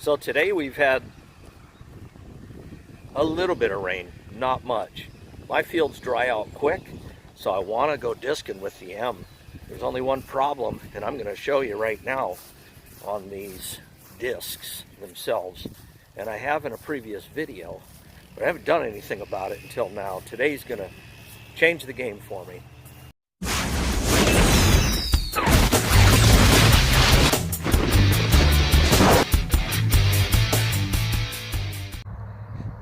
So today we've had a little bit of rain, not much. My fields dry out quick, so I want to go discing with the M. There's only one problem, and I'm going to show you right now on these discs themselves. And I have in a previous video, but I haven't done anything about it until now. Today's going to change the game for me.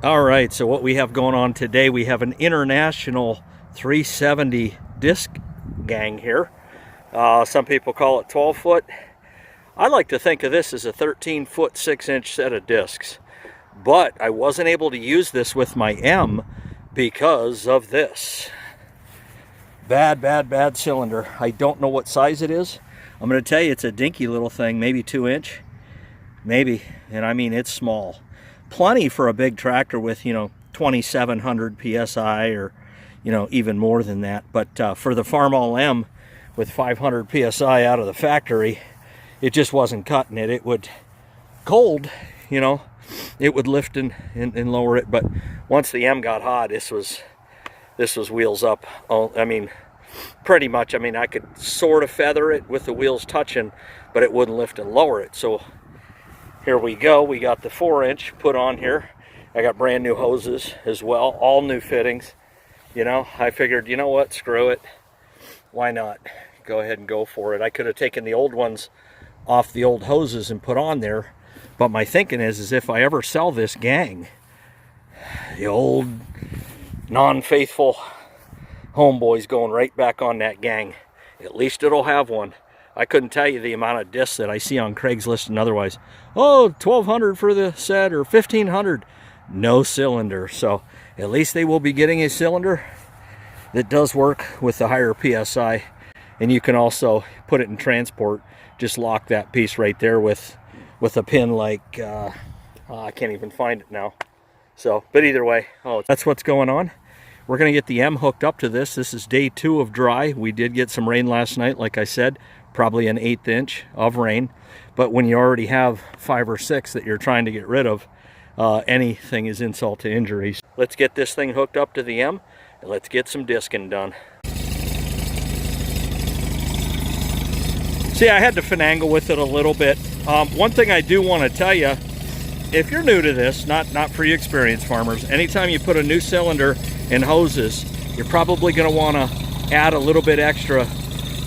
All right, so what we have going on today, we have an international 370 disc gang here. Some people call it 12 foot. I like to think of this as a 13 foot 6-inch set of discs, but I wasn't able to use this with my M because of this. Bad cylinder. I don't know what size it is. I'm going to tell you it's a dinky little thing, maybe 2-inch, maybe, and I mean it's small. Plenty for a big tractor with, 2,700 psi or, even more than that. But for the Farmall M with 500 psi out of the factory, it just wasn't cutting it. It would cold, it would lift and lower it. But once the M got hot, this was wheels up. Oh, I mean, pretty much. I mean, I could sort of feather it with the wheels touching, but it wouldn't lift and lower it. So here we go. We got the 4-inch put on here. I got brand new hoses as well, all new fittings. I figured, you know what, screw it. Why not? Go ahead and go for it. I could have taken the old ones off the old hoses and put on there, but my thinking is if I ever sell this gang, the old non-faithful homeboys going right back on that gang. At least it'll have one. I couldn't tell you the amount of discs that I see on Craigslist and otherwise. Oh, $1,200 for the set or $1,500. No cylinder. So at least they will be getting a cylinder that does work with the higher PSI. And you can also put it in transport. Just lock that piece right there with a pin like, I can't even find it now. So, but either way, that's what's going on. We're going to get the M hooked up to this. This is day 2 of dry. We did get some rain last night, like I said. Probably an 1/8 inch of rain, but when you already have 5 or 6 that you're trying to get rid of, anything is insult to injury. Let's get this thing hooked up to the M and let's get some discing done. See, I had to finagle with it a little bit. One thing I do want to tell you, if you're new to this, not for you experienced farmers, anytime you put a new cylinder in hoses, you're probably going to want to add a little bit extra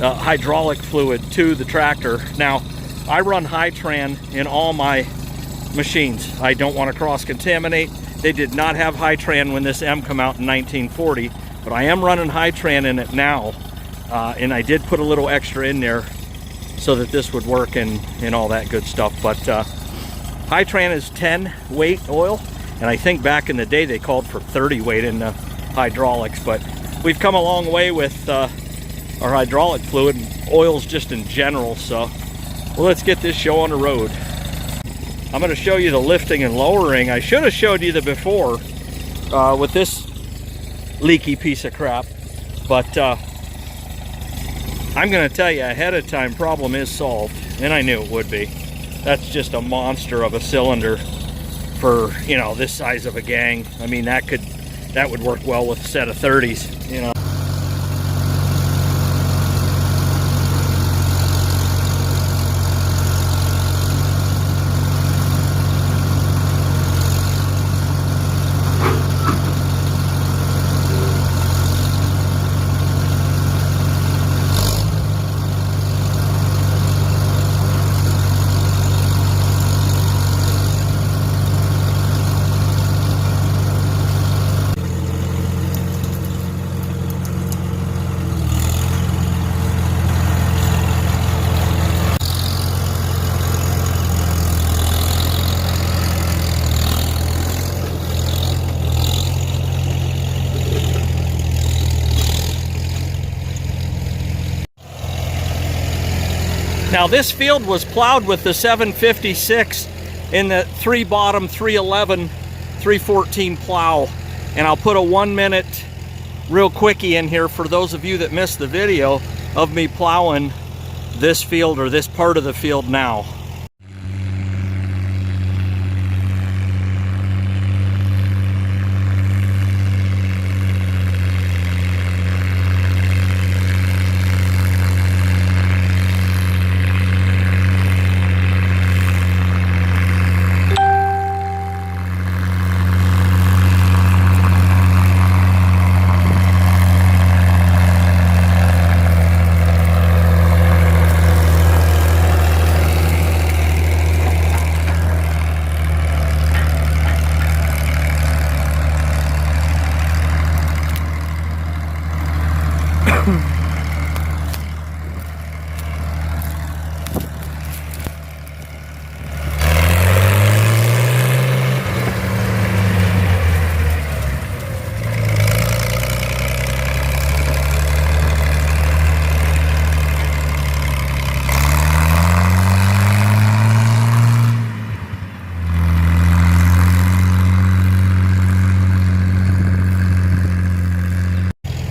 hydraulic fluid to the tractor. Now, I run Hy-Tran in all my machines. I don't want to cross-contaminate. They did not have Hy-Tran when this M came out in 1940, but I am running Hy-Tran in it now, and I did put a little extra in there so that this would work and all that good stuff. But Hy-Tran is 10 weight oil, and I think back in the day they called for 30 weight in the hydraulics, but we've come a long way with our hydraulic fluid and oils just in general. So well, let's get this show on the road. I'm going to show you the lifting and lowering. I should have showed you the before with this leaky piece of crap, but I'm going to tell you ahead of time, problem is solved, and I knew it would be. That's just a monster of a cylinder for this size of a gang. I mean, that would work well with a set of 30s. Now this field was plowed with the 756 in the 3 bottom 311 314 plow, and I'll put a 1 minute real quickie in here for those of you that missed the video of me plowing this field or this part of the field now.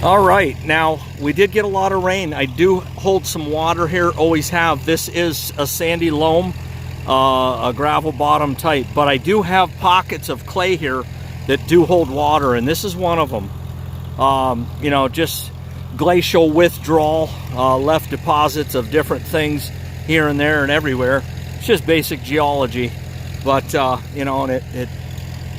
All right, now we did get a lot of rain. I do hold some water here, always have. This is a sandy loam, a gravel bottom type, but I do have pockets of clay here that do hold water, and this is one of them. You know, just glacial withdrawal, left deposits of different things here and there and everywhere. It's just basic geology, but you know, and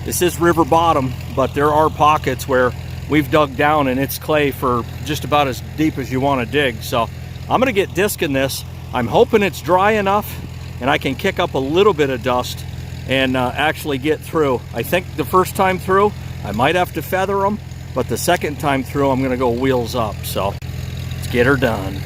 this is river bottom, but there are pockets where we've dug down and it's clay for just about as deep as you want to dig. So I'm going to get disking this. I'm hoping it's dry enough and I can kick up a little bit of dust and actually get through. I think the first time through I might have to feather them, but the second time through I'm going to go wheels up. So let's get her done.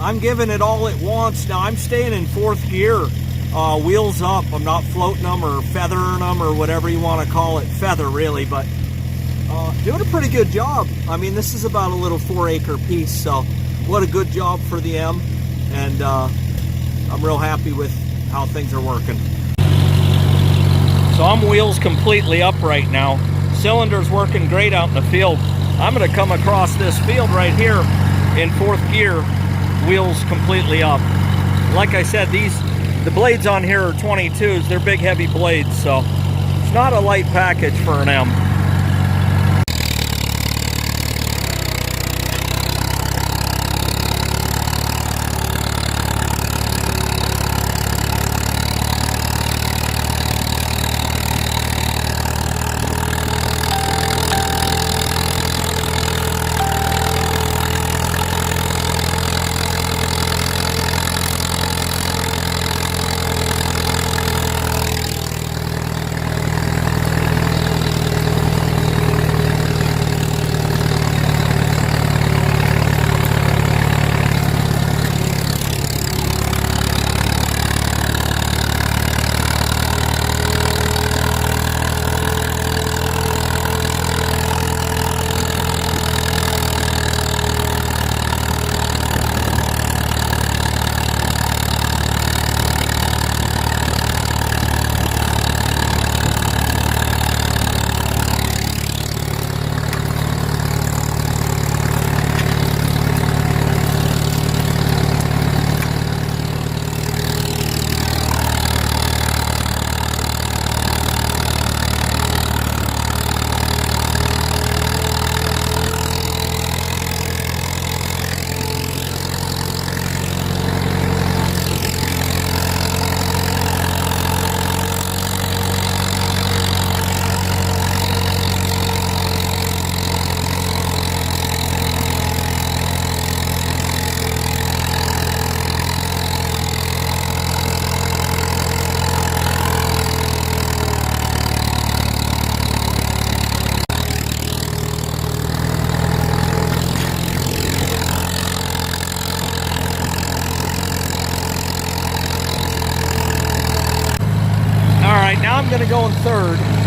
I'm giving it all it wants. Now I'm staying in fourth gear, wheels up. I'm not floating them or feathering them or whatever you want to call it. Feather really, but doing a pretty good job. I mean, this is about a little 4-acre piece, so what a good job for the M, and I'm real happy with how things are working. So I'm wheels completely up right now. Cylinder's working great out in the field. I'm going to come across this field right here in fourth gear, wheels completely up. Like I said, the blades on here are 22s. They're big heavy blades, so it's not a light package for an M. going to go in third.